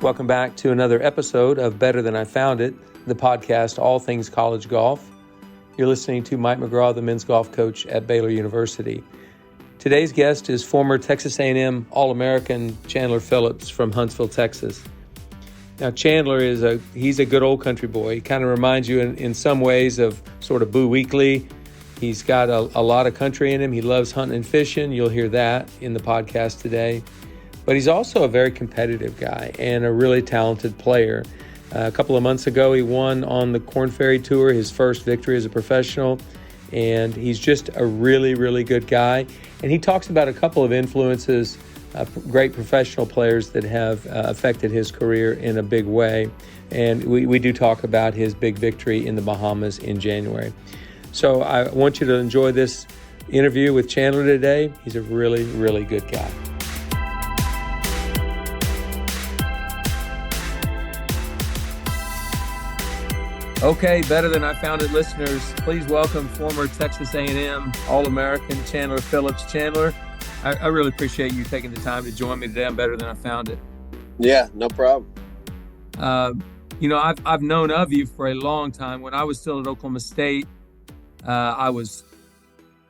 Welcome back to another episode of Better Than I Found It, the podcast all things college golf. You're listening to Mike McGraw, the men's golf coach at Baylor University. Today's guest is former Texas A&M All-American Chandler Phillips from Huntsville, Texas. Now, Chandler he's a good old country boy. He kind of reminds you in some ways of sort of Boo Weekley. He's got a lot of country in him. He loves hunting and fishing. You'll hear that in the podcast today. But he's also a very competitive guy and a really talented player. A couple of months ago, he won on the Korn Ferry Tour, his first victory as a professional. And he's just a really, really good guy. And he talks about a couple of influences, great professional players that have affected his career in a big way. And we do talk about his big victory in the Bahamas in January. So I want you to enjoy this interview with Chandler today. He's a really, really good guy. Okay, Better Than I Found It listeners, please welcome former Texas A&M All-American Chandler Phillips. Chandler, I really appreciate you taking the time to join me today on Better Than I Found It. Yeah, no problem. I've known of you for a long time. When I was still at Oklahoma State, I was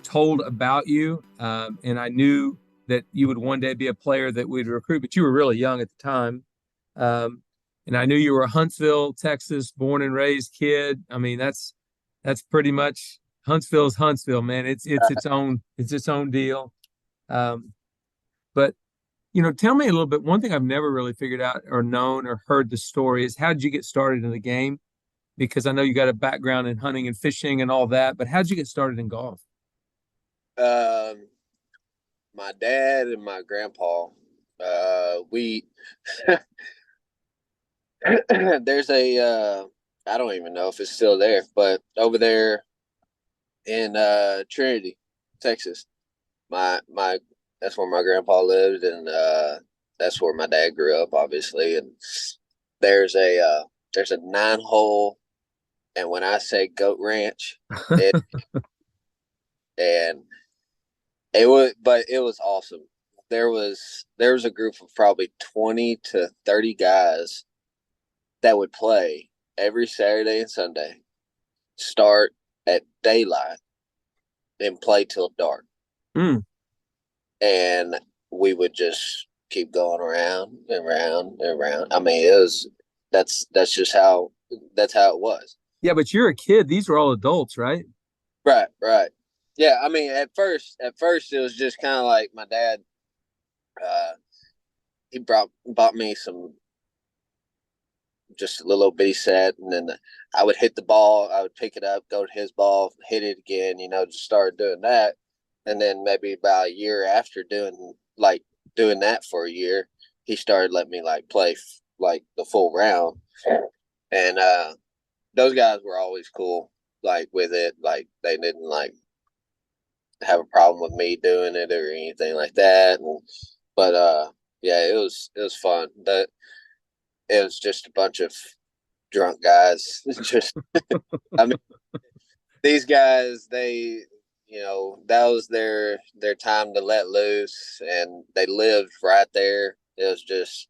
told about you, and I knew that you would one day be a player that we'd recruit, but you were really young at the time. And I knew you were a Huntsville, Texas, born and raised kid. I mean, that's pretty much Huntsville's Huntsville, man. It's its own deal. But tell me a little bit. One thing I've never really figured out or known or heard the story is, how did you get started in the game? Because I know you got a background in hunting and fishing and all that, but how did you get started in golf? My dad and my grandpa, there's I don't even know if it's still there, but over there in Trinity, Texas, that's where my grandpa lived, and that's where my dad grew up, obviously. And there's a 9-hole, and when I say goat ranch, and it was awesome. There was a group of probably 20 to 30 guys that would play every Saturday and Sunday, start at daylight and play till dark. And we would just keep going around and around and around. I mean, that's just how it was. Yeah, but you're a kid. These are all adults, right? Right. Yeah, I mean, at first it was just kind of like my dad. He bought me just a little bitty set, and then I would hit the ball. I would pick it up, go to his ball, hit it again. Just started doing that, and then maybe about a year after doing that for a year, he started letting me play the full round, and those guys were always cool with it. They didn't have a problem with me doing it or anything like that. But yeah, it was fun. It was just a bunch of drunk guys. Just, I mean, these guys, that was their time to let loose, and they lived right there. It was just,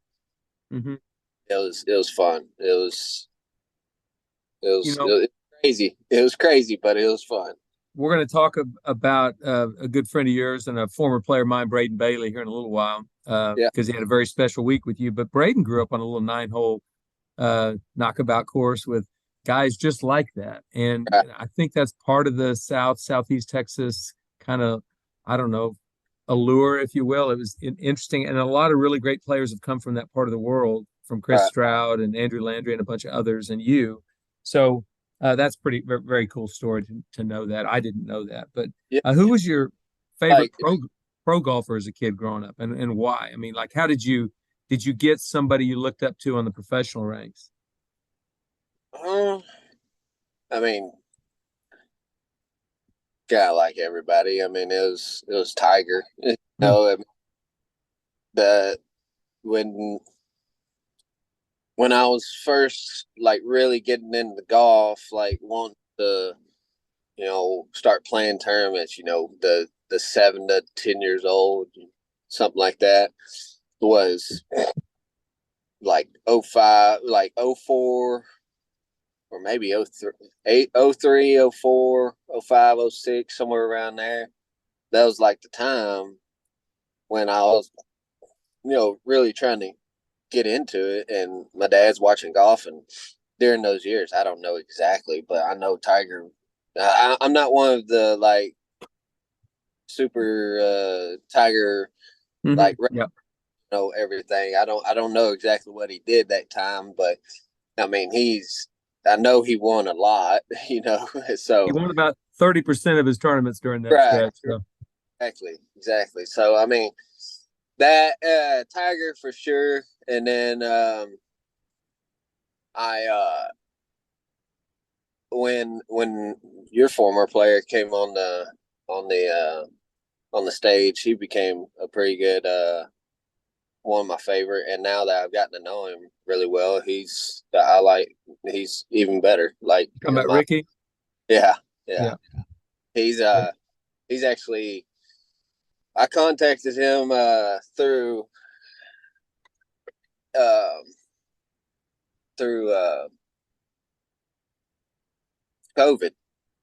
it was fun. It was crazy. It was crazy, but it was fun. We're going to talk about a good friend of yours and a former player of mine, Braden Bailey, here in a little while, because he had a very special week with you. But Braden grew up on a little 9-hole knockabout course with guys just like that. And I think that's part of the Southeast Texas kind of, I don't know, allure, if you will. It was interesting. And a lot of really great players have come from that part of the world, from Chris Stroud and Andrew Landry and a bunch of others, and you. So that's very, very cool story to know that. I didn't know that. But who was your favorite pro golfer as a kid growing up, and why? I mean, how did you get somebody you looked up to on the professional ranks? I mean, kind of like everybody. I mean, it was Tiger. When I was first really getting into golf, wanting to, start playing tournaments, the 7 to 10 years old, something like that, was like '05, like '04, or maybe '03, '04, '05, '06, somewhere around there. That was like the time when I was, really trying to get into it. And my dad's watching golf, and during those years, I don't know exactly, but I know Tiger. I'm not one of the like super Tiger like Yep. know everything. I don't know exactly what he did that time, but I mean I know he won a lot, He so won about 30% of his tournaments during that right, stretch. So. exactly. So I mean that Tiger for sure, and then I when your former player came on the on the stage, he became a pretty good one of my favorite. And now that I've gotten to know him really well, he's even better. Like Talking about Ricky? yeah, yeah. Yeah. He's he's actually I contacted him um through COVID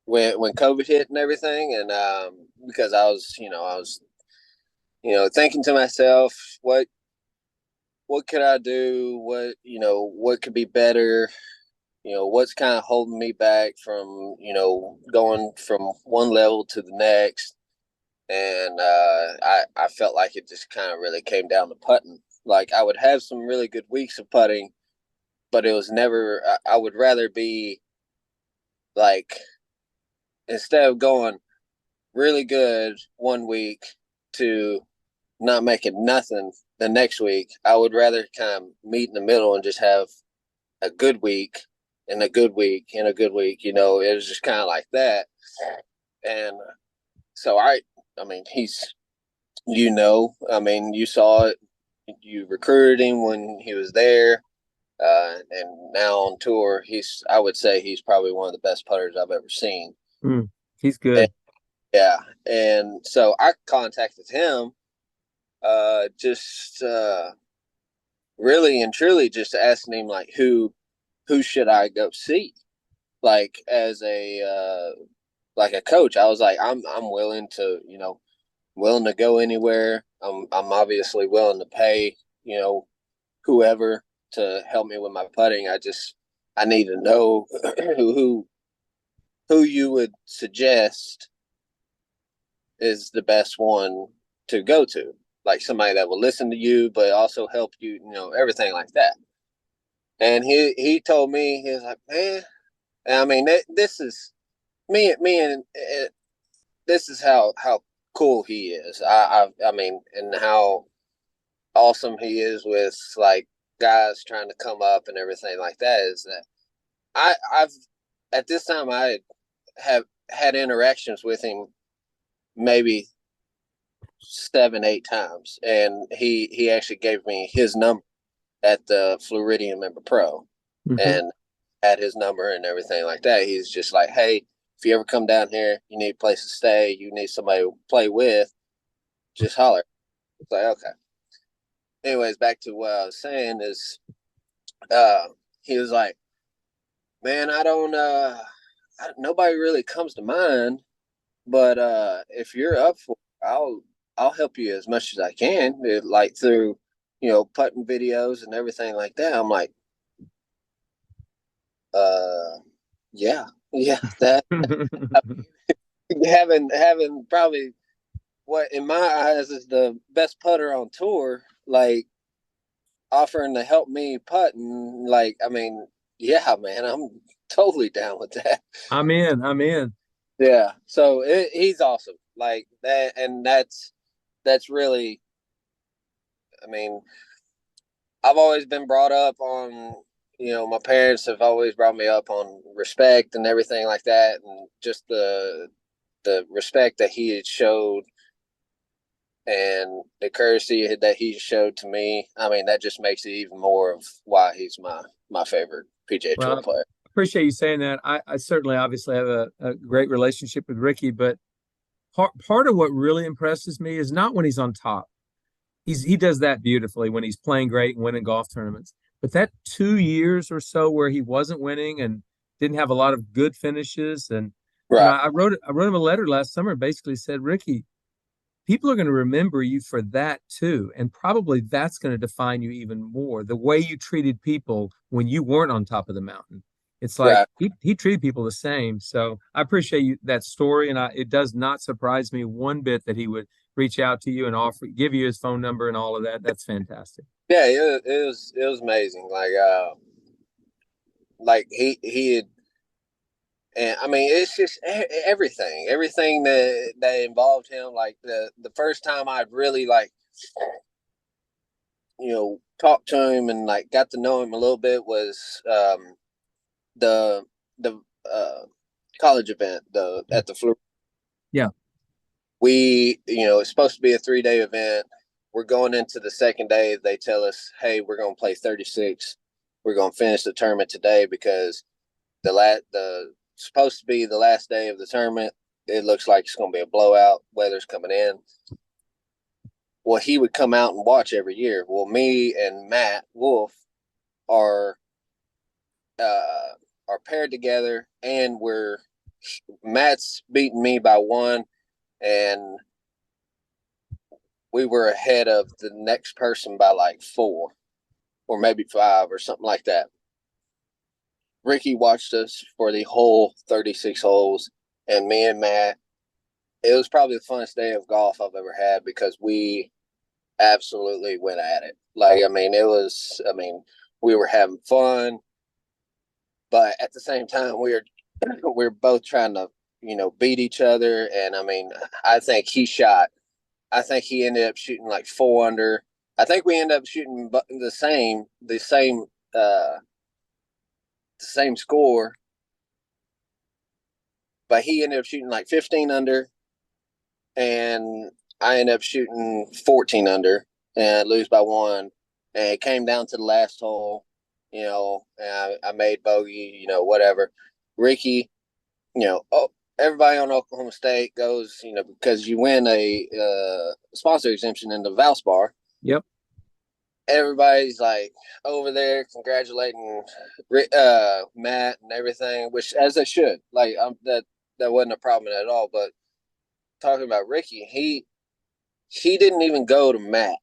when COVID hit and everything, and because I was thinking to myself, what could I do? What could be better? What's kind of holding me back from going from one level to the next. And I felt like it just kind of really came down to putting. Like I would have some really good weeks of putting, but it was never. I would rather be like, instead of going really good one week to not making nothing the next week, I would rather kind of meet in the middle and just have a good week and a good week and a good week. It was just kind of like that. And so I mean, I mean, you saw it. You recruited him when he was there, and now on tour, I would say he's probably one of the best putters I've ever seen. He's good. And, yeah, and so I contacted him, just really and truly, just asking him like who should I go see, like as a coach. I was like, I'm willing to willing to go anywhere. I'm obviously willing to pay whoever to help me with my putting. I need to know who you would suggest is the best one to go to, like somebody that will listen to you but also help you, everything like that. And he told me, he was like, man, I mean, this is me and this is how cool he is. I mean, and how awesome he is with like guys trying to come up and everything like that, is that I've at this time I have had interactions with him maybe 7-8 times, and he actually gave me his number at the Floridian Member Pro, and had his number and everything like that. He's just like, hey, if you ever come down here, you need a place to stay, you need somebody to play with, just holler. It's like, okay. Anyways, back to what I was saying is, he was like, man, nobody really comes to mind, but if you're up for it, I'll help you as much as I can, like through putting videos and everything like that. I'm like, yeah, yeah, that having probably what in my eyes is the best putter on tour, like offering to help me putting, like, I mean, yeah, man, I'm totally down with that. I'm in. I'm in. Yeah, so he's awesome, like that, and that's really, I mean, I've always been brought up on, my parents have always brought me up on respect and everything like that, and just the respect that he had showed and the courtesy that he showed to me. I mean, that just makes it even more of why he's my favorite PGA Tour Well, I player. appreciate you saying that. I certainly obviously have a great relationship with Ricky, but part of what really impresses me is not when he's on top. He does that beautifully when he's playing great and winning golf tournaments. But that 2 years or so where he wasn't winning and didn't have a lot of good finishes, and Right. I wrote him a letter last summer and basically said, Ricky, people are going to remember you for that too. And probably that's going to define you even more. The way you treated people when you weren't on top of the mountain. It's like Right. he treated people the same. So I appreciate you that story. And it does not surprise me one bit that he would reach out to you and offer, give you his phone number and all of that. That's fantastic. Yeah, it was amazing. Like he had, and I mean, it's just everything that involved him. Like the first time I'd really like, talked to him and like got to know him a little bit was the the college event, the at the Florida. Yeah. It's supposed to be a 3-day event. We're going into the second day. They tell us, hey, we're going to play 36. We're going to finish the tournament today because the supposed to be the last day of the tournament. It looks like it's going to be a blowout. Weather's coming in. Well, he would come out and watch every year. Well, me and Matt Wolf are paired together, and Matt's beating me by one, and we were ahead of the next person by like 4 or maybe 5 or something like that. Ricky watched us for the whole 36 holes, and me and Matt, it was probably the funnest day of golf I've ever had because we absolutely went at it. We were having fun, but at the same time, we're both trying to, beat each other. And I mean, I think I think he ended up shooting like 4 under. I think we ended up shooting uh, the same score, but he ended up shooting like 15 under, and I ended up shooting 14 under, and I lose by one. And it came down to the last hole, and I made bogey, whatever. Ricky, everybody on Oklahoma State goes, because you win a sponsor exemption in the Valspar. Yep. Everybody's like over there congratulating Matt and everything, which as they should. Like that wasn't a problem at all. But talking about Ricky, he didn't even go to Matt.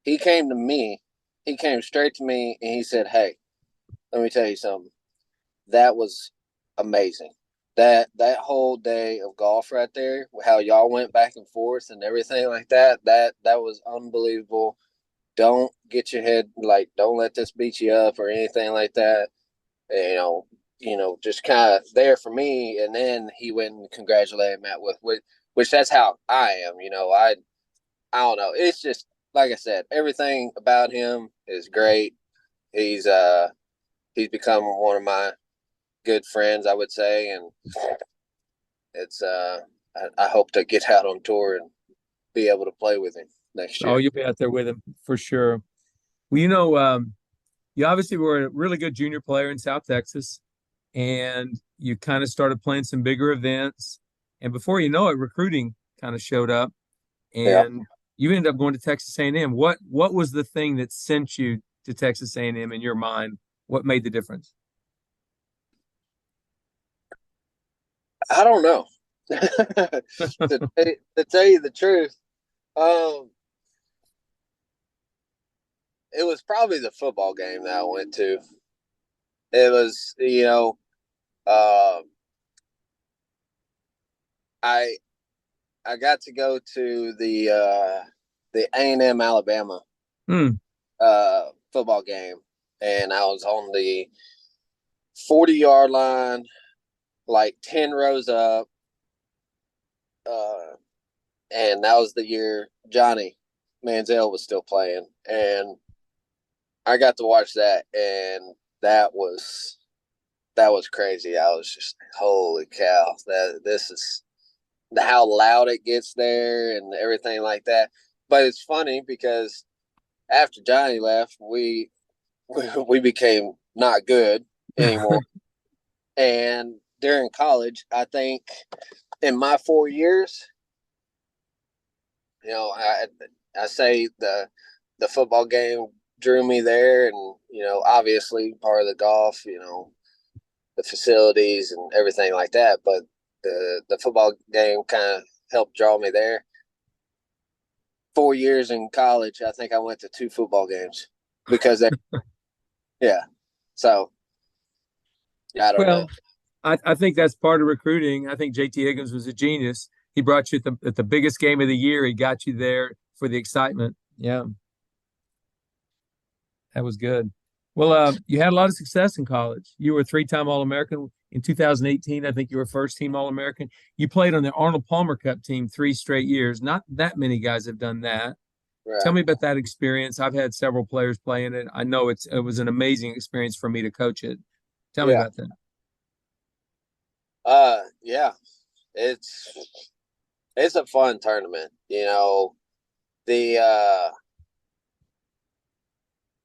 He came to me. He came straight to me and he said, "Hey, let me tell you something. That was amazing. That whole day of golf right there, how y'all went back and forth and everything like that. That was unbelievable. Don't get your head like, don't let this beat you up or anything like that. Just kind of there for me." And then he went and congratulated Matt with which that's how I am. I don't know. It's just like I said, everything about him is great. He's he's become one of my good friends, I would say, and it's I hope to get out on tour and be able to play with him next Oh, year. you'll be out there with him for sure. Well, you obviously were a really good junior player in South Texas, and you kind of started playing some bigger events. And before you know it, recruiting kind of showed up, Yeah. and you ended up going to Texas A&M. What was the thing that sent you to Texas A&M in your mind? What made the difference? I don't know. To tell you the truth, um, it was probably the football game that I went to. It was, I I got to go to the A&M Alabama Hmm. football game, and I was on the 40-yard line, like 10 rows up, uh, and that was the year Johnny Manziel was still playing, and I got to watch that, and that was crazy. I was just, holy cow! That this is how loud it gets there and everything like that. But it's funny because after Johnny left, we became not good anymore. And during college, I think in my 4 years, I say the football game drew me there, and obviously part of the golf, the facilities and everything like that. But the football game kind of helped draw me there. 4 years in college, I think I went to 2 football games because yeah. So I don't know. Well, I think that's part of recruiting. I think JT Higgins was a genius. He brought you at the biggest game of the year. He got you there for the excitement. Yeah, that was good. Well, you had a lot of success in college. You were a three-time All-American in 2018. I think you were first-team All-American. You played on the Arnold Palmer Cup team 3 straight years. Not that many guys have done that. Tell Right. me about that experience. I've had several players play in it. I know it was an amazing experience for me to coach it. Tell me Yeah. about that. Yeah. It's it's a fun tournament. The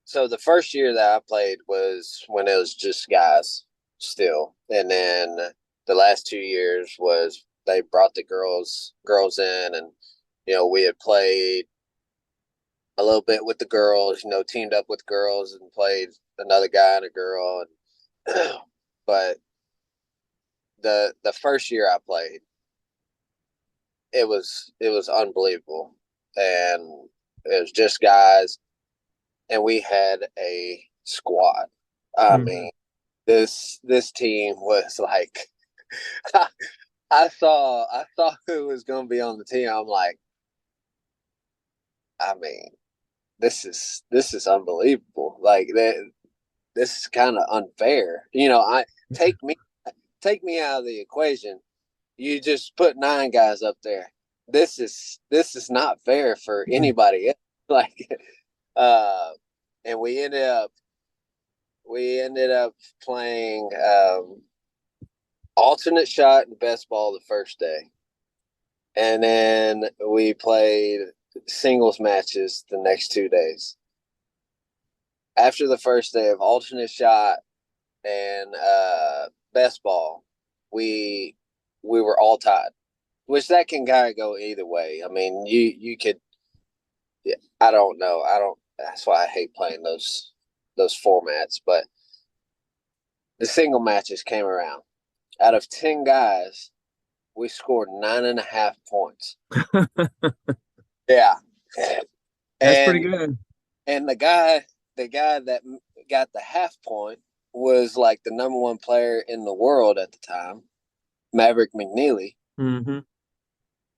so the first year that I played was when it was just guys still. And then the last 2 years was they brought the girls in, and we had played a little bit with the girls, teamed up with girls and played another guy and a girl. And but the first year I played, it was unbelievable. And it was just guys, and we had a squad. I Mhm. mean, this team was like I saw who was going to be on the team. I'm like, I mean, this is unbelievable. Like this is kind of unfair. I take me take me out of the equation. You just put 9 guys up there. This is not fair for anybody else. Like, uh, and we ended up playing alternate shot and best ball the first day, and then we played singles matches the next 2 days. After the first day of alternate shot and best ball, we were all tied, which that can kind of go either way. I mean, you could. I don't know. I don't. That's why I hate playing those formats. But the single matches came around. Out of 10 guys, we scored 9.5 points. Yeah, That's pretty and good. and the guy that got the half point was like the number 1 player in the world at the time, Maverick McNeely, Hmm.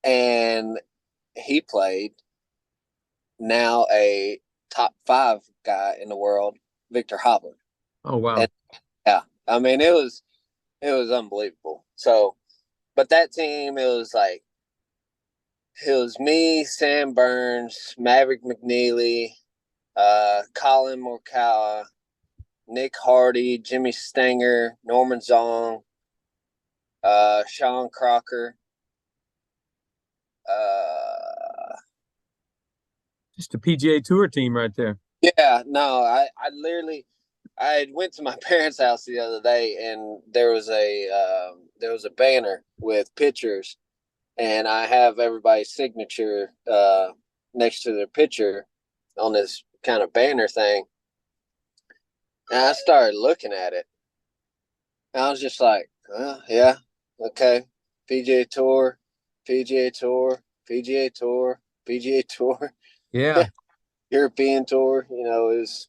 and he played now a top 5 guy in the world, Victor Hovland. Oh, wow. And yeah, I mean it was unbelievable. So, but that team, it was me, Sam Burns, Maverick McNeely, Colin Morikawa, Nick Hardy, Jimmy Stenger, Norman Zong, Sean Crocker. Uh, Just a PGA Tour team right there. yeah, no, I literally I went to my parents' house the other day, and there was a banner with pictures, and I have everybody's signature next to their picture on this kind of banner thing. And I started looking at it, and I was just like, yeah, okay, PGA Tour, PGA Tour, PGA Tour, PGA Tour, Yeah. European Tour. Is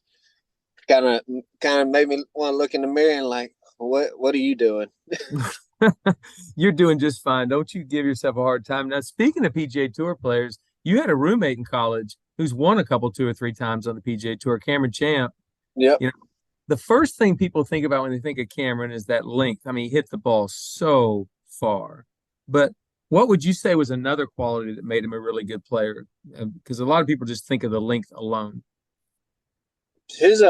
kind of made me want to look in the mirror and like, what are you doing? You're doing just fine. Don't you give yourself a hard time. Now, speaking of PGA Tour players, you had a roommate in college who's won a couple, 2 or 3 times on the PGA Tour, Cameron Champ. Yep. You know, the first thing people think about when they think of Cameron is that length. I mean, he hit the ball so far. But what would you say was another quality that made him a really good player? Because a lot of people just think of the length alone. His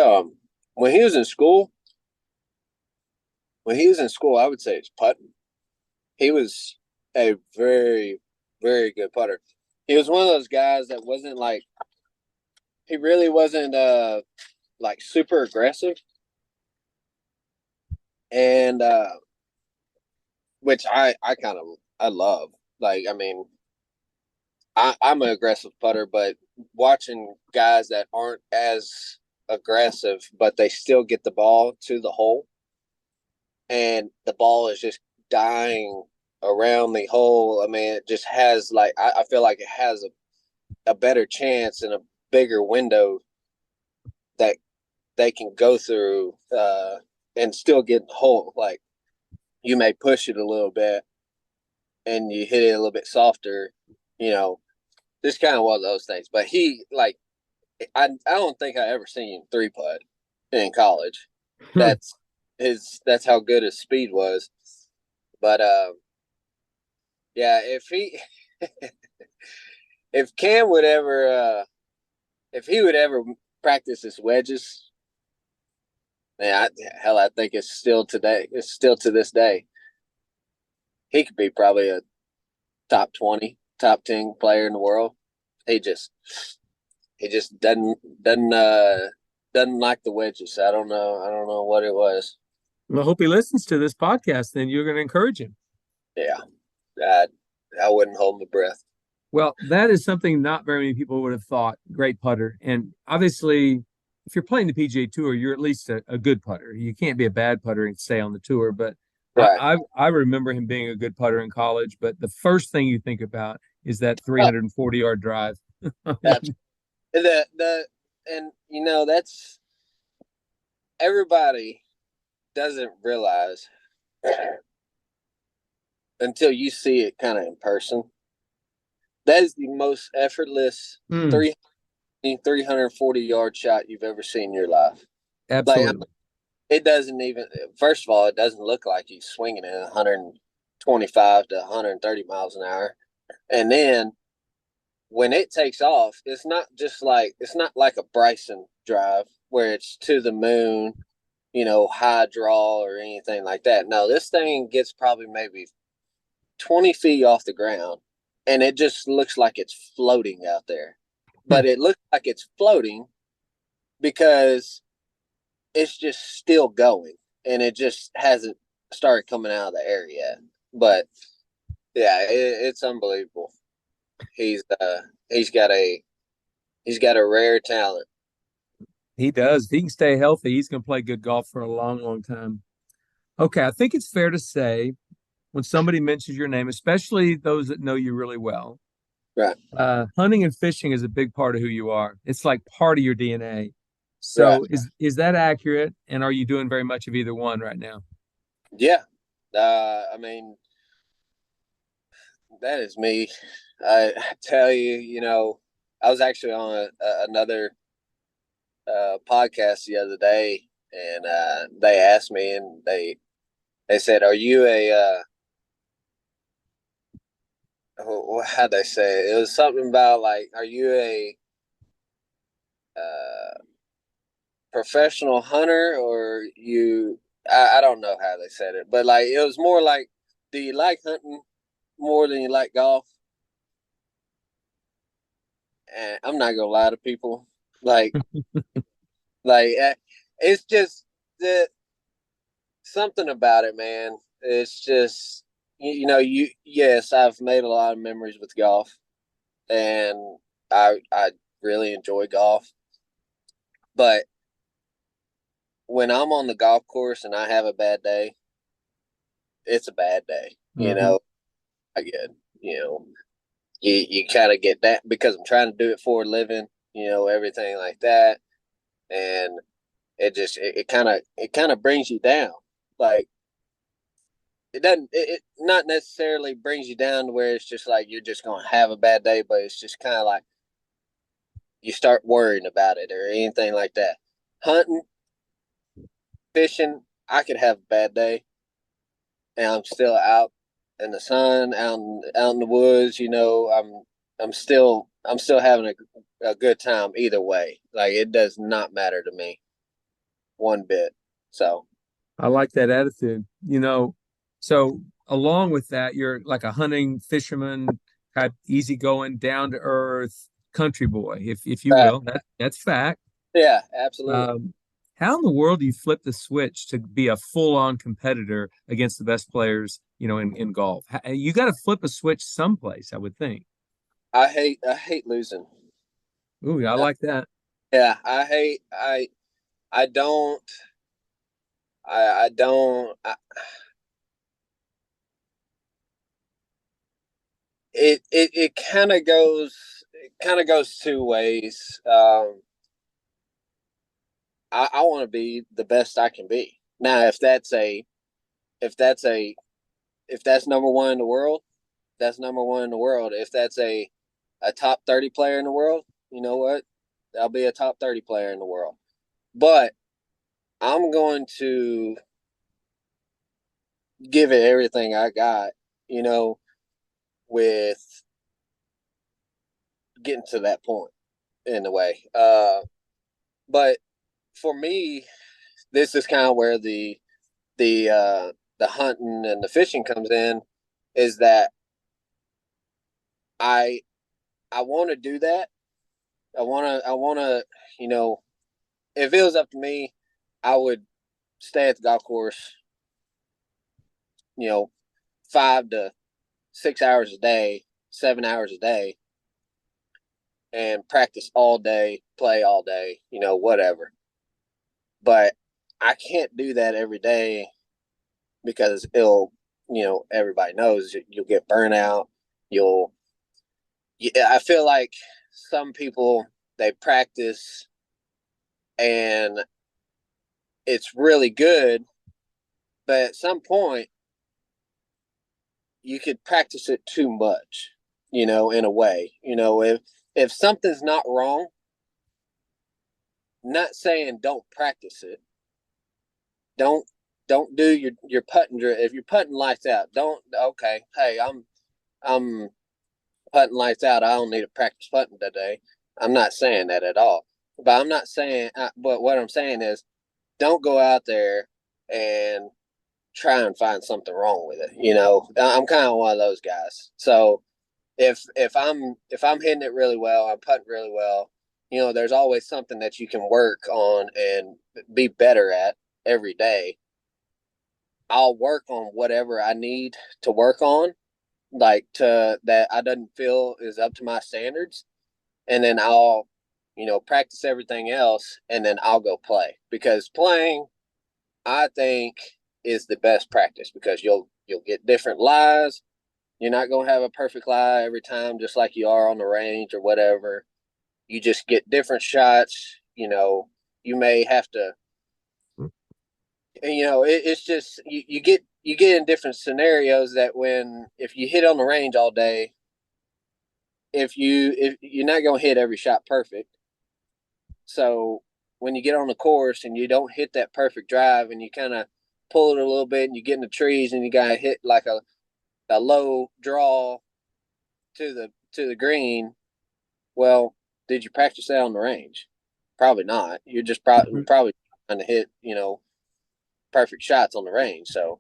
when he was in school, I would say it's putting. He was a very, very good putter. He was one of those guys that wasn't like he really wasn't like super aggressive, and which I kind of I love. Like, I mean, I'm an aggressive putter, but watching guys that aren't as aggressive, but they still get the ball to the hole, and the ball is just dying around the hole. I mean, it just has like I feel like it has a better chance and a bigger window that they can go through and still get in the hole. Like you may push it a little bit and you hit it a little bit softer, you know, this kind of one of those things. But he like I don't think I ever seen him 3-putt in college. That's that's how good his speed was. But yeah, if Cam would ever if he would ever practice his wedges, man, I think it's still today. It's still to this day. He could be probably a top 20, top 10 player in the world. He just doesn't like the wedges. I don't know what it was. Well, I hope he listens to this podcast. Then you're going to encourage him. Yeah, I wouldn't hold my breath. Well, that is something not very many people would have thought. Great putter. And obviously, if you're playing the PGA Tour, you're at least a good putter. You can't be a bad putter and stay on the tour. But Right. I remember him being a good putter in college. But the first thing you think about is that 340-yard drive. That's and you know that's everybody doesn't realize until you see it kind of in person. That is the most effortless 340-yard shot you've ever seen in your life. Absolutely. Like, I mean, it doesn't even, first of all, it doesn't look like he's swinging at 125 to 130 miles an hour. And then when it takes off, it's not like a Bryson drive where it's to the moon, you know, high draw or anything like that. No, this thing gets probably maybe 20 feet off the ground, and it just looks like it's floating out there. But it looks like it's floating because it's just still going, and it just hasn't started coming out of the air yet. But yeah, it's unbelievable. He's got a rare talent. He does. If he can stay healthy, he's going to play good golf for a long, long time. Okay, I think it's fair to say when somebody mentions your name, especially those that know you really well, Right. Hunting and fishing is a big part of who you are. It's like part of your DNA. So Right. is that accurate? And are you doing very much of either one right now? Yeah. I mean, that is me. I tell you, you know, I was actually on another podcast the other day, and they asked me, and they said, "Are you a how'd they say it? It was something about like, are you a uh, professional hunter or you?" I don't know how they said it, but like it was more like, "Do you like hunting more than you like golf?" And I'm not gonna lie to people, like it's just the something about it, man. It's just you know yes, I've made a lot of memories with golf, and I really enjoy golf, but when I'm on the golf course and I have a bad day, it's a bad day. You know, I get you know you kind of get that because I'm trying to do it for a living. You know, everything like that, and it kind of brings you down. Like it doesn't it not necessarily brings you down to where it's just like you're just gonna have a bad day, but it's just kind of like you start worrying about it or anything like that. Hunting, fishing, I could have a bad day, and I'm still out in the sun, out in the woods. You know, I'm still having a good time either way. Like it does not matter to me one bit. So I like that attitude. So along with that, you're like a hunting fisherman, type easygoing, down to earth country boy, if you will. That's fact. yeah, absolutely. How in the world do you flip the switch to be a full-on competitor against the best players, in golf? You got to flip a switch someplace, I would think. I hate losing. Ooh, I like that. Yeah, I don't, I don't, it kind of goes two ways. I want to be the best I can be. Now, if that's a, if that's number one in the world, that's number one in the world. If that's a top 30 player in the world, you know what? I'll be a top 30 player in the world. But I'm going to give it everything I got, you know, with getting to that point in a way. But for me, this is kind of where the hunting and the fishing comes in, is that I I want to do that. I want to, you know, if it was up to me, I would stay at the golf course, you know, 5 to 6 hours a day, 7 hours a day, and practice all day, play all day, you know, whatever. But I can't do that every day because it'll, you know, everybody knows you'll get burnout. You'll, yeah, I feel like some people, they practice and it's really good, but at some point you could practice it too much, you know, in a way. You know, if something's not wrong, not saying don't practice it. Don't don't do your putting drill. If you're putting lights out, don't, okay, hey, I'm putting lights out. I don't need to practice putting today. I'm not saying that at all. But I'm not saying, but what I'm saying is, don't go out there and try and find something wrong with it. You know, I'm kind of one of those guys. So if I'm hitting it really well, I'm putting really well. You know, there's always something that you can work on and be better at every day. I'll work on whatever I need to work on, like to that I doesn't feel is up to my standards, and then I'll, you know, practice everything else, and then I'll go play, because playing, I think, is the best practice, because you'll get different lies. You're not gonna have a perfect lie every time, just like you are on the range or whatever. You just get different shots. You know, you may have to, and, you know, it's just you get in different scenarios that when if you hit on the range all day, if you're not gonna hit every shot perfect. So when you get on the course and you don't hit that perfect drive and you kind of pull it a little bit and you get in the trees and you gotta hit like a low draw to the green, well, did you practice that on the range? Probably not. You're just probably trying to hit, you know, perfect shots on the range. So,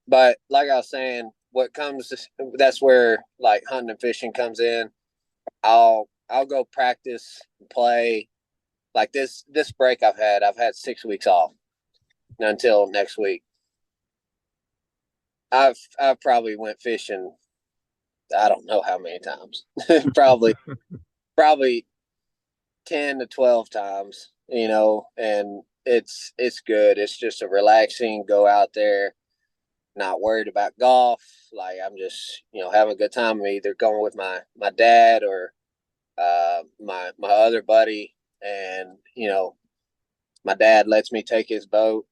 but like I was saying, what comes to, that's where like hunting and fishing comes in. I'll go practice and play. Like this break I've had 6 weeks off until next week. I've probably went fishing, I don't know how many times. Probably 10 to 12 times, you know, and it's good. It's just a relaxing, go out there, not worried about golf. Like, I'm just, you know, having a good time. I'm either going with my dad or my other buddy, and, you know, my dad lets me take his boat.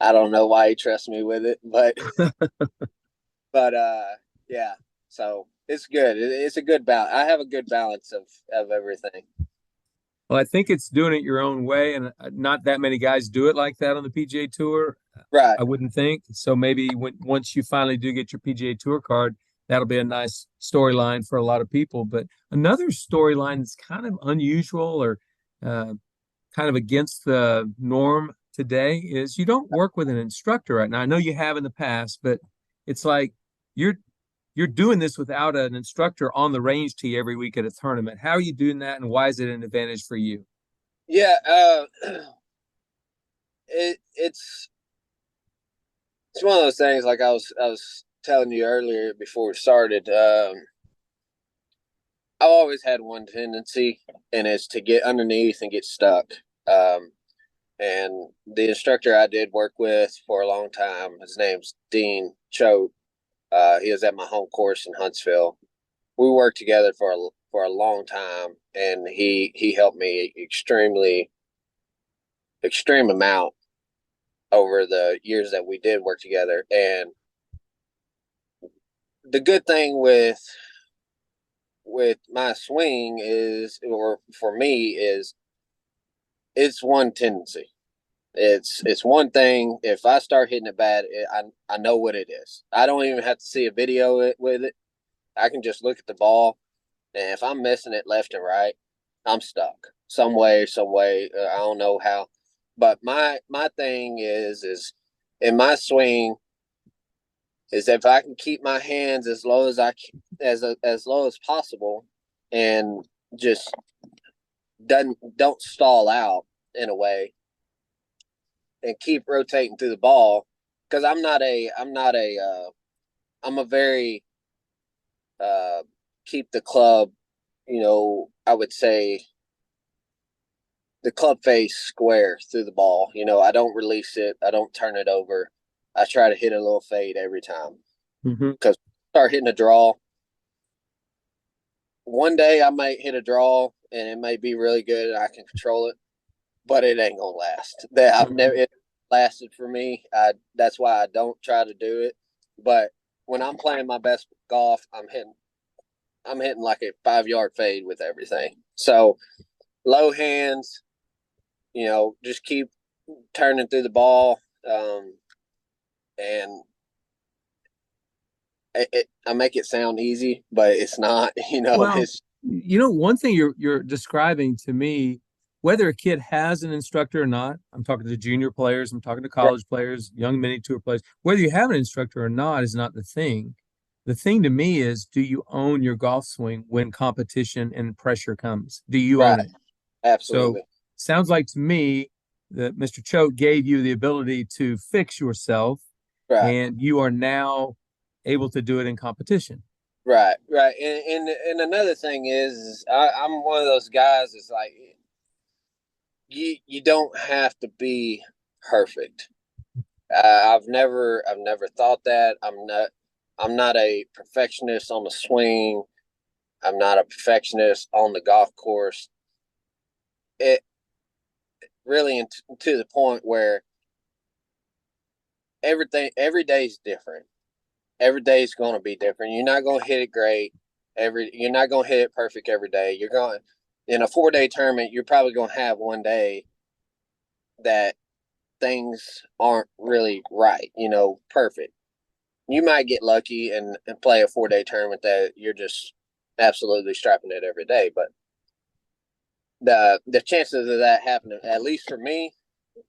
I don't know why he trusts me with it, but yeah. So it's good. It's a good balance. I have a good balance of everything. Well, I think it's doing it your own way, and not that many guys do it like that on the PGA Tour. Right. I wouldn't think. So maybe once you finally do get your PGA Tour card, that'll be a nice storyline for a lot of people. But another storyline that's kind of unusual or uh, kind of against the norm today is you don't work with an instructor right now. I know you have in the past, but it's like you're you're doing this without an instructor on the range tee every week at a tournament. How are you doing that, and why is it an advantage for you? Yeah. It's one of those things. Like I was telling you earlier before we started. I've always had one tendency, and it's to get underneath and get stuck. And the instructor I did work with for a long time, his name's Dean Choate. He was at my home course in Huntsville. We worked together for a long time, and he helped me extreme amount over the years that we did work together. And the good thing with my swing is, or for me, is it's one tendency. It's one thing. If I start hitting it bad, I know what it is. I don't even have to see a video with it. I can just look at the ball, and if I'm missing it left and right, I'm stuck some way, some way. I don't know how, but my thing is in my swing is if I can keep my hands as low as as low as possible, and just don't stall out in a way, and keep rotating through the ball, because I'm a very keep the club, I would say the club face square through the ball. I don't release it. I don't turn it over. I try to hit a little fade every time, because start hitting a draw. One day I might hit a draw and it might be really good and I can control it, but it ain't gonna last. It lasted for me. That's why I don't try to do it. But when I'm playing my best golf, I'm hitting like a 5-yard fade with everything. So low hands, just keep turning through the ball. And I make it sound easy, but it's not. Well, It's one thing you're describing to me, whether a kid has an instructor or not, I'm talking to junior players, I'm talking to college players, young mini tour players, whether you have an instructor or not is not the thing. The thing to me is, do you own your golf swing when competition and pressure comes? Do you own right. it? So Absolutely. sounds like to me that Mr. Choate gave you the ability to fix yourself, Right. and you are now able to do it in competition. Right. Right. And another thing is I'm one of those guys that's like, you don't have to be perfect. I've never thought that. I'm not a perfectionist on the swing. I'm not a perfectionist on the golf course. It really to the point where every day is different. Every day is going to be different. You're not going to hit it great. You're not going to hit it perfect every day. You're going in a 4-day tournament. You're probably going to have one day that things aren't really right. Perfect. You might get lucky and play a 4-day tournament that you're just absolutely strapping it every day, but the chances of that happening, at least for me,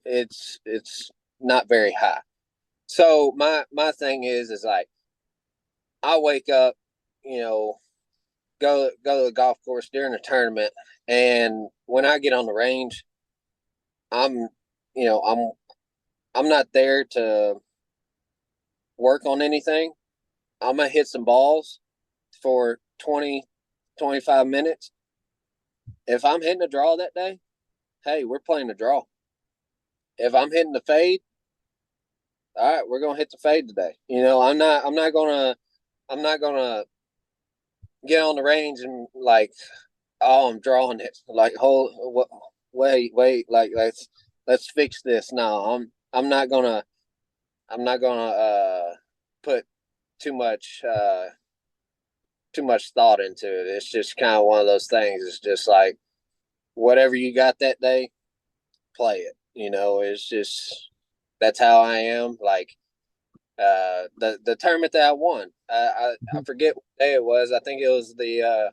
it's not very high. So my thing is like, I wake up, go to the golf course during the tournament, and when I get on the range, I'm you know I'm not there to work on anything. I'm gonna hit some balls for 20-25 minutes. If I'm hitting a draw that day, hey, we're playing a draw. If I'm hitting the fade, all right, we're gonna hit the fade today. I'm not gonna get on the range and like, oh, I'm drawing it. Like, hold, wait, like let's fix this. No, I'm not gonna put too much too much thought into it. It's just kind of one of those things. It's just like whatever you got that day, play it. It's just that's how I am. Like the tournament that I won, I forget what day it was. I think it was the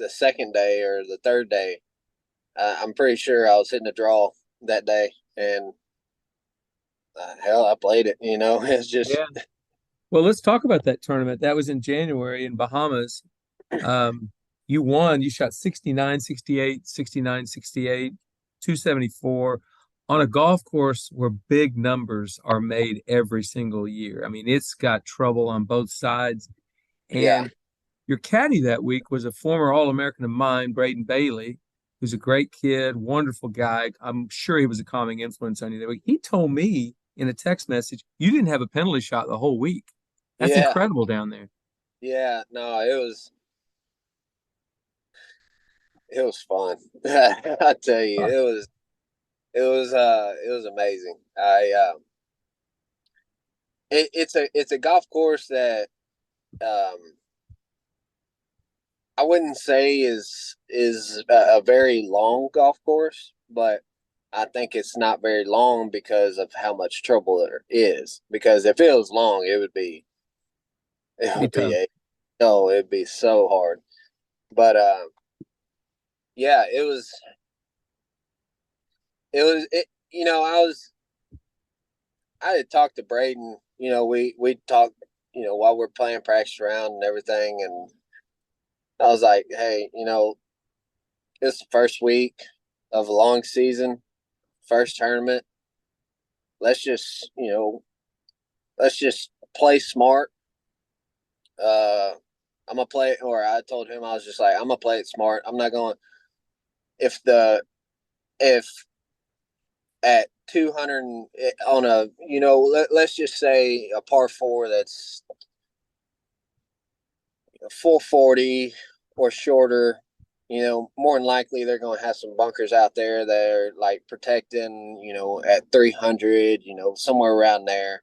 second day or the third day. I'm pretty sure I was hitting a draw that day, and hell, I played it. It's just Yeah. Well, let's talk about that tournament. That was in January in Bahamas. Um, you won. You shot 69, 68, 69, 68, 274 on a golf course where big numbers are made every single year. I mean, it's got trouble on both sides. yeah, And your caddy that week was a former All-American of mine, Braden Bailey, who's a great kid, wonderful guy. I'm sure he was a calming influence on you that week. He told me in a text message, you didn't have a penalty shot the whole week. That's Yeah. incredible down there. Yeah. No, it was fun. I tell you, Huh. it was amazing. It's a golf course that um I wouldn't say is a very long golf course, but I think it's not very long because of how much trouble there is. Because if it was long, it Be would be tough. it'd be so hard. But yeah, I had talked to Braden. We talked while we're playing practice round and everything, and I was like, hey, it's the first week of a long season, first tournament. Let's just let's just play smart. Uh, I'm gonna play, or I told him I was just like, I'm gonna play it smart. I'm not going if at 200 on a let's just say a par four that's 440 or shorter. More than likely they're going to have some bunkers out there that are like protecting. At 300, somewhere around there.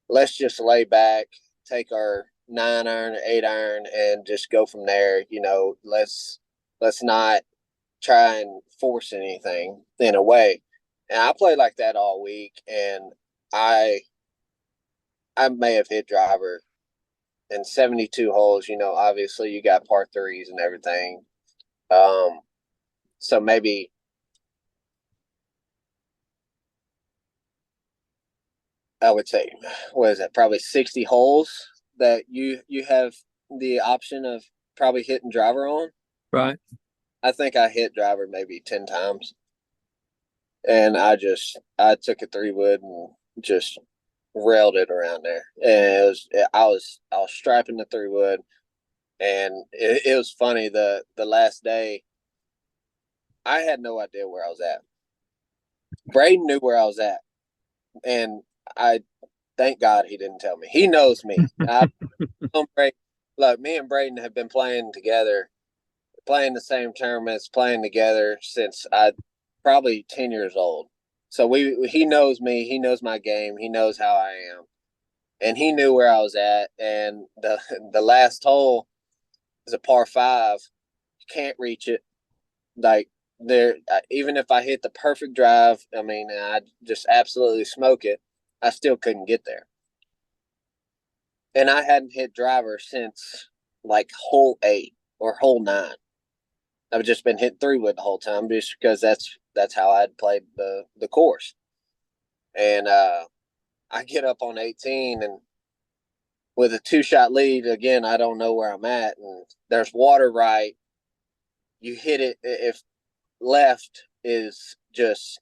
Let's just lay back, take our 9 iron or 8 iron, and just go from there. Let's not try and force anything in a way. And I played like that all week, and I I may have hit driver in 72 holes. Obviously you got par threes and everything. Um, so maybe I would say, what is that? Probably 60 holes that you have the option of probably hitting driver on. Right. I think I hit driver maybe 10 times, and I took a 3 wood and just railed it around there. And I was strapping the 3 wood, and it was funny. The last day, I had no idea where I was at. Braden knew where I was at, and I thank God he didn't tell me. He knows me. Look, me and Braden have been playing together, playing the same tournaments, playing together since I probably 10 years old. So he knows me, he knows my game, he knows how I am, and he knew where I was at. And the last hole is a par five. You can't reach it. Like there, even if I hit the perfect drive, I mean, I just absolutely smoke it. I still couldn't get there, and I hadn't hit driver since like hole 8 or hole 9. I've just been hitting 3 wood the whole time, just because that's how I'd played the course. And I get up on 18, and with a 2-shot lead again, I don't know where I'm at, and there's water right. You hit it, if left is just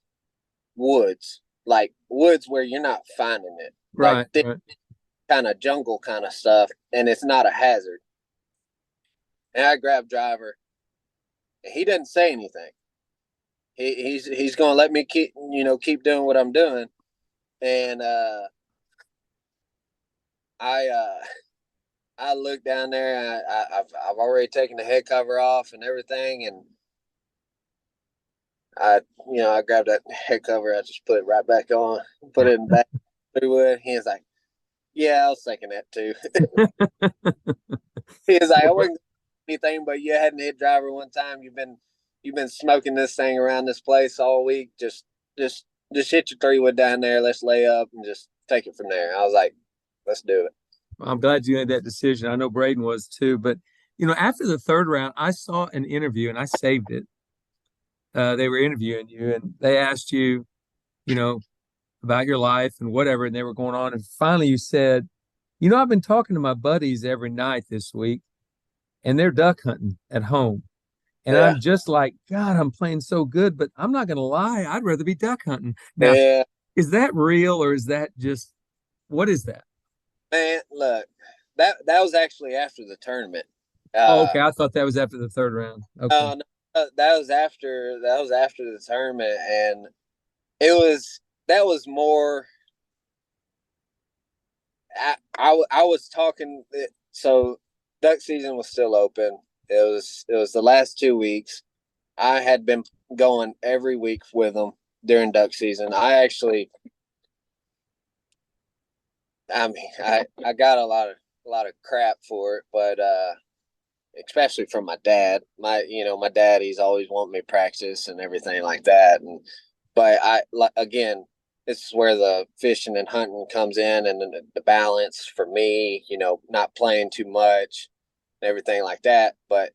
woods, like woods where you're not finding it, like Right. thick Right. kind of jungle kind of stuff, and it's not a hazard. And I grab driver, and he doesn't say anything. He's going to let me keep doing what I'm doing. And I I look down there. I've already taken the head cover off and everything, and I I grabbed that head cover. I just put it right back on, put it in back. Wood. He was like, "Yeah, I was thinking that too." He was like, "I wasn't anything, but you hadn't hit driver one time. You've been smoking this thing around this place all week. Just just hit your 3 wood down there. Let's lay up and just take it from there." I was like, "Let's do it." I'm glad you made that decision. I know Braden was too. But, after the third round, I saw an interview and I saved it. They were interviewing you and they asked you, you know, about your life and whatever, and they were going on. And finally you said, I've been talking to my buddies every night this week and they're duck hunting at home. And Yeah, I'm just like, God, I'm playing so good, but I'm not going to lie. I'd rather be duck hunting. Now, yeah, is that real or is that just, what is that? man. Look, that was actually after the tournament. Oh, Uh, okay. I thought that was after the third round. Okay. no, that was after the tournament, and it was that was more. I was talking. So duck season was still open. It was the last 2 weeks. I had been going every week with them during duck season. I got a lot of crap for it, but especially from my dad. My dad, he's always wanting me to practice and everything like that. But again, this is where the fishing and hunting comes in, and the balance for me, not playing too much and everything like that. But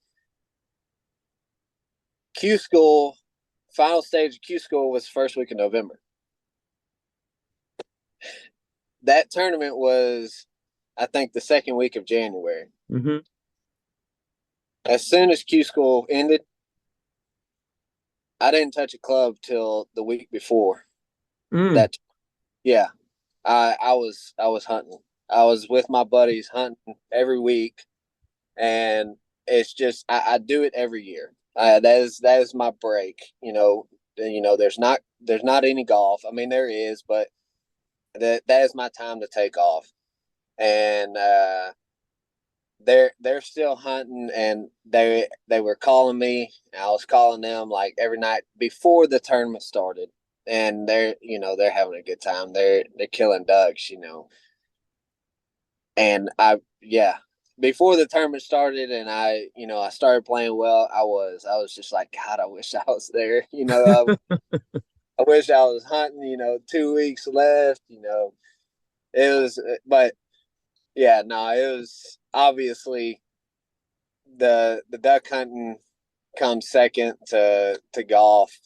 Q school, final stage of Q school was first week of November. That tournament was, I think, the second week of January. Mm-hmm. As soon as Q school ended, I didn't touch a club till the week before. Mm. That Yeah, I was hunting. I was with my buddies hunting every week, and it's just I do it every year. That is my break. There's not any golf. I mean, there is, but that is my time to take off. And they're still hunting, and they were calling me. I was calling them like every night before the tournament started, and they're having a good time. They're killing ducks. And yeah, before the tournament started, and I started playing well. I was just like, God, I wish I was there. I wish I was hunting. 2 weeks left. It was, but yeah, no, it was obviously the duck hunting comes second to golf.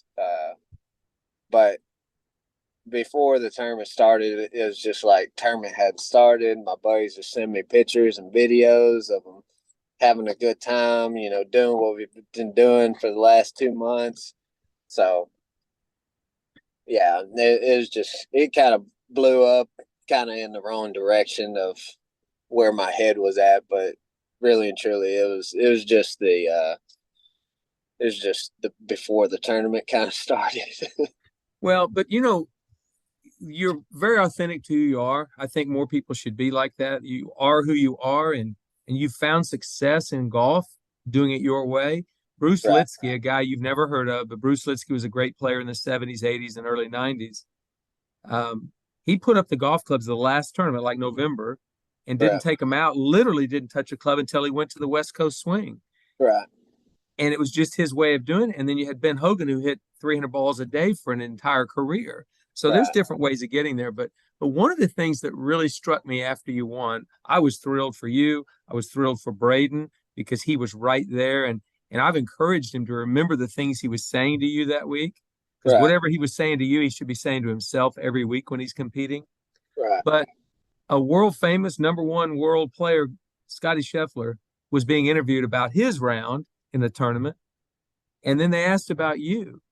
But before the tournament started, it was just like tournament had started. My buddies would send me pictures and videos of them having a good time, doing what we've been doing for the last 2 months. So yeah, it was just, it kind of blew up kind of in the wrong direction of where my head was at, but really and truly it was just the before the tournament kind of started. Well, but you're very authentic to who you are. I think more people should be like that. You are who you are, and you've found success in golf doing it your way. Bruce Right, Litsky, a guy you've never heard of, but Bruce Litsky was a great player in the 70s, 80s, and early 90s. He put up the golf clubs the last tournament, like November, and didn't right, take them out, literally didn't touch a club until he went to the West Coast swing. right, And it was just his way of doing it. And then you had Ben Hogan, who hit 300 balls a day for an entire career. So there's right, different ways of getting there. But one of the things that really struck me after you won, I was thrilled for you. I was thrilled for Braden because he was right there. And I've encouraged him to remember the things he was saying to you that week. Because right, whatever he was saying to you, he should be saying to himself every week when he's competing. right, But a world famous number one world player, Scotty Scheffler, was being interviewed about his round in the tournament. And then they asked about you.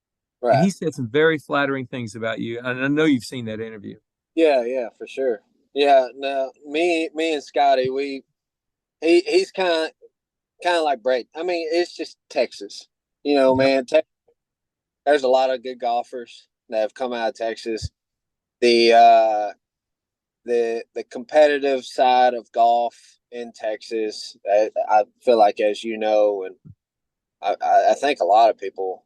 And right. he said some very flattering things about you. And I know you've seen that interview. Yeah, yeah, for sure. Yeah, no, me and Scotty, he's kind of like Braden. I mean, it's just Texas, Yep. man. There's a lot of good golfers that have come out of Texas. The the competitive side of golf in Texas, I feel like, as you know, and I think a lot of people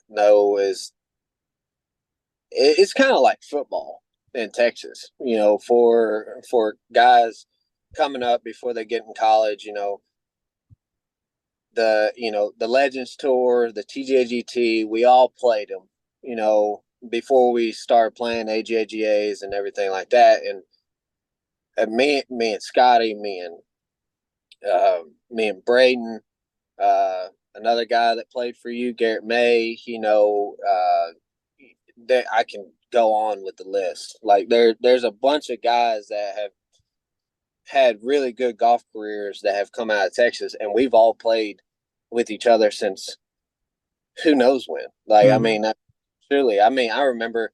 know, it's kind of like football in Texas. For guys coming up before they get in college, the Legends Tour, the TJGT, we all played them. Before we started playing AJGAs and everything like that, and me and Scotty, me and Braden, another guy that played for you, Garrett May. That I can go on with the list. Like there's a bunch of guys that have had really good golf careers that have come out of Texas, and we've all played with each other since who knows when. Like, I Mm-hmm. mean, truly, I mean, I remember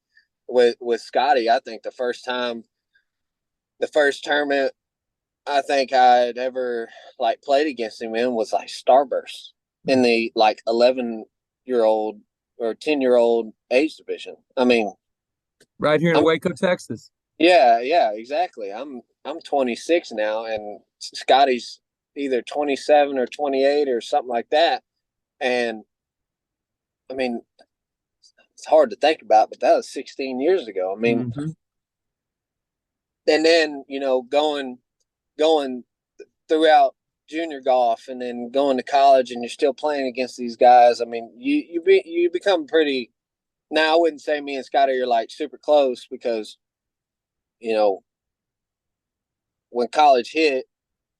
with Scotty. I think the first tournament I think I'd ever like played against him in was like Starburst in the like 11-year-old or 10-year-old age division. I mean, Right here in I'm Waco, Texas. yeah, exactly. I'm 26 now, and Scotty's either 27 or 28 or something like that. And I mean, it's hard to think about, but that was 16 years ago. I mean, Mm-hmm. and then going throughout junior golf and then going to college and you're still playing against these guys. I mean, you become pretty. Now I wouldn't say me and Scotty are like super close because you know when college hit,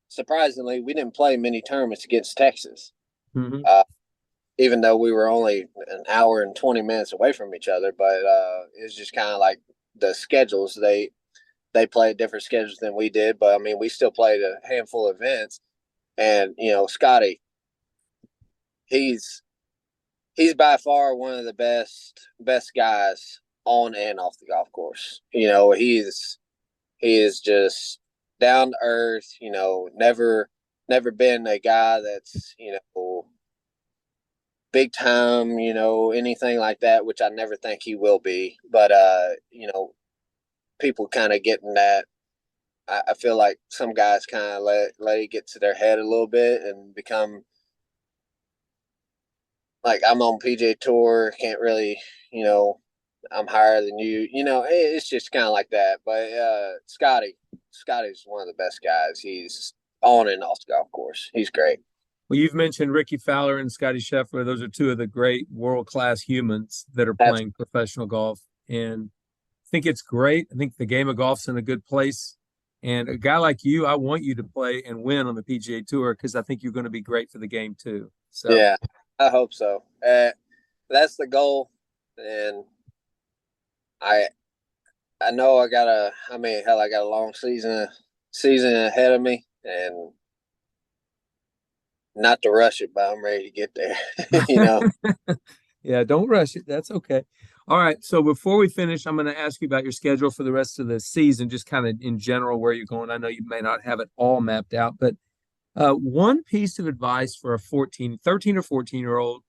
surprisingly, we didn't play many tournaments against Texas. Mm-hmm. Uh, Even though we were only an hour and 20 minutes away from each other, but it's just kind of like the schedules. They played different schedules than we did, but I mean, we still played a handful of events. And Scotty, he's he's by far one of the best guys on and off the golf course. He is just down to earth. Never been a guy that's big time. Anything like that, which I never think he will be. But people kind of getting that. I feel like some guys kind of let it get to their head a little bit and become like I'm on PGA Tour, can't really, you know, I'm higher than you. It's just kind of like that. But Scotty's one of the best guys. He's on and off the golf course. He's great. Well, you've mentioned Ricky Fowler and Scotty Scheffler. Those are two of the great world-class humans that are That's playing professional golf. And I think it's great. I think the game of golf's in a good place. And a guy like you, I want you to play and win on the PGA Tour because I think you're going to be great for the game too. So, yeah, I hope so. That's the goal, and I I know I got a. I mean, hell, I got a long season ahead of me, and not to rush it, but I'm ready to get there. you know. yeah, don't rush it. That's okay. All right. So before we finish, I'm going to ask you about your schedule for the rest of the season, just kind of in general where you're going. I know you may not have it all mapped out, but one piece of advice for a 13 or 14-year-old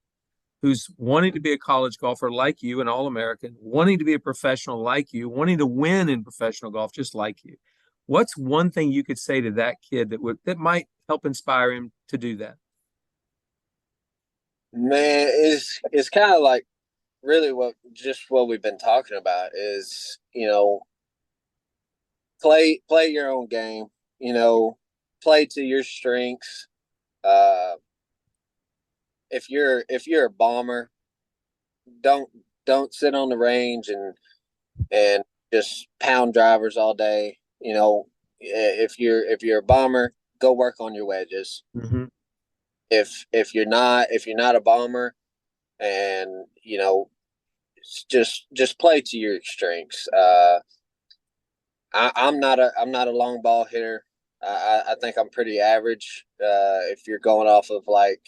who's wanting to be a college golfer like you, an All-American, wanting to be a professional like you, wanting to win in professional golf just like you. What's one thing you could say to that kid that might help inspire him to do that? Man, it's kind of like really what we've been talking about is play your own game. You know, play to your strengths. Uh, if you're a bomber, don't don't sit on the range and just pound drivers all day. If you're a bomber, go work on your wedges. Mm-hmm. If you're not a bomber, and just play to your strengths. I'm not a long ball hitter. I think I'm pretty average. If you're going off of like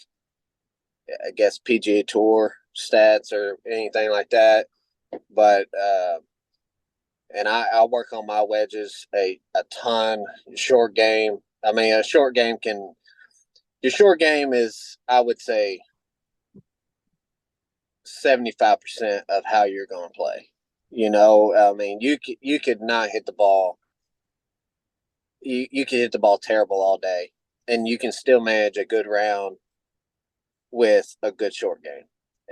I guess PGA Tour stats or anything like that, but and I'll work on my wedges a ton. Short game. I mean, a short game can. Your short game is, I would say, 75% of how you're going to play. I mean, you could not hit the ball. You could hit the ball terrible all day, and you can still manage a good round with a good short game.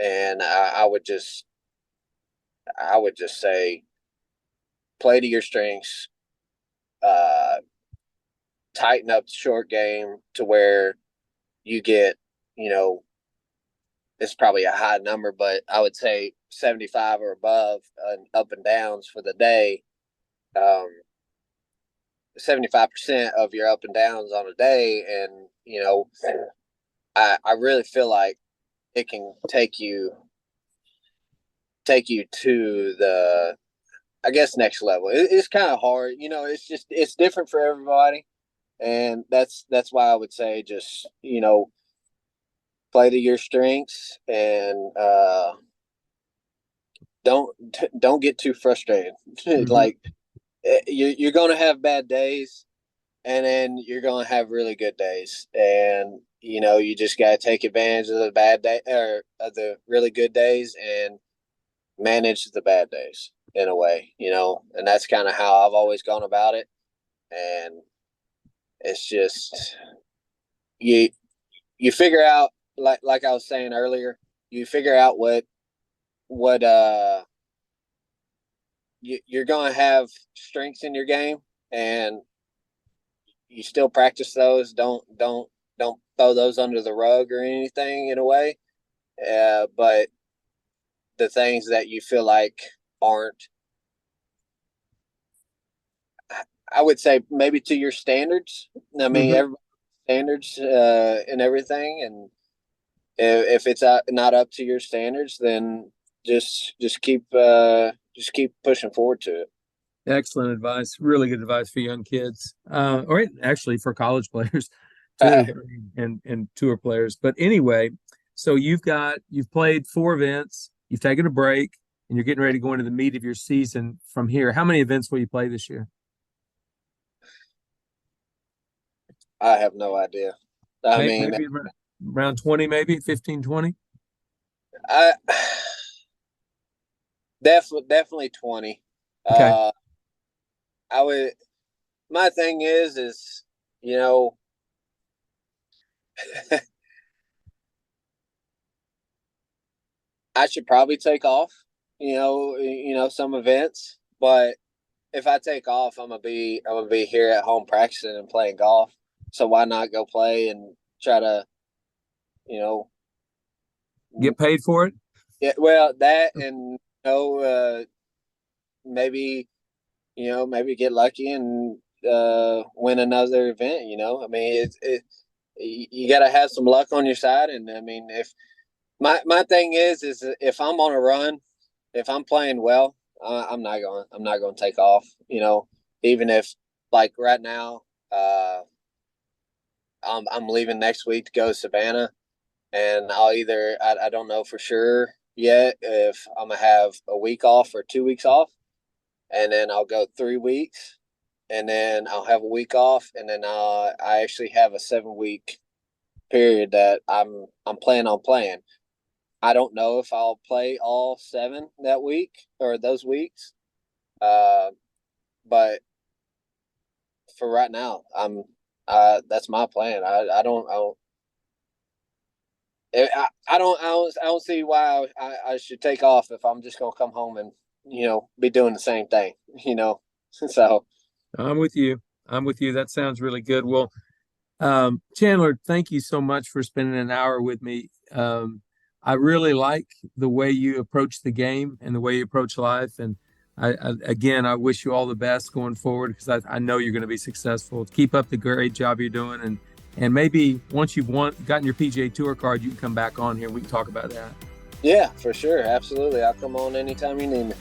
And I would just say, play to your strengths. Uh, Tighten up the short game to where you get, you know, it's probably a high number, but I would say 75 or above up and downs for the day. 75% of your up and downs on a day. And, I really feel like it can take you to the, I guess, next level. It's kind of hard. It's different for everybody. And that's why I would say just, play to your strengths and don't get too frustrated. Mm-hmm. Like you're going to have bad days, and then you're going to have really good days. And, you know, you just got to take advantage of the bad day or of the really good days and manage the bad days in a way, you know, and that's kind of how I've always gone about it. And it's just, you figure out, like I was saying earlier, you figure out what you're going to have strengths in your game, and you still practice those. Don't throw those under the rug or anything in a way. But the things that you feel like aren't, I would say maybe to your standards. I mean, Mm-hmm. everybody's standards and everything, and if it's not up to your standards, then just keep pushing forward to it. Excellent advice. Really good advice for young kids, or actually for college players too, and tour players. But anyway, so you've played 4 events, you've taken a break, and you're getting ready to go into the meat of your season from here. How many events will you play this year? I have no idea. I mean, Maybe around 20, maybe 15, 20. I definitely 20. Okay. I would. My thing is you know, I should probably take off. Some events, but if I take off, I'm gonna be here at home practicing and playing golf. So why not go play and try to, you know, Get paid for it? yeah, well, that, and maybe maybe get lucky and win another event. I mean, you got to have some luck on your side. And I mean, if my thing is if I'm on a run, if I'm playing well, I'm not going to take off. Even if, like, right now, I'm leaving next week to go to Savannah, and I don't know for sure yet if I'm gonna have a week off or 2 weeks off, and then I'll go 3 weeks, and then I'll have a week off, and then I actually have a 7 week period that I'm planning on playing. I don't know if I'll play all 7 that week or those weeks, uh, but for right now, that's my plan. I don't see why I should take off if I'm just gonna come home and be doing the same thing. So I'm with you. I'm with you. That sounds really good. Well, Chandler, thank you so much for spending an hour with me. I really like the way you approach the game and the way you approach life. And again, I wish you all the best going forward, because I know you're going to be successful. Keep up the great job you're doing. And maybe once you've gotten your PGA Tour card, you can come back on here. We can talk about that. Yeah, for sure. Absolutely. I'll come on anytime you need me.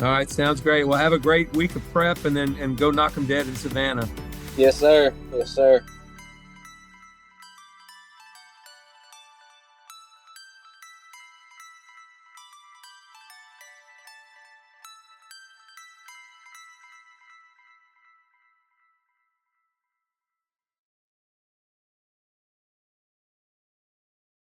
All right. Sounds great. Well, have a great week of prep, and go knock them dead in Savannah. Yes, sir. Yes, sir.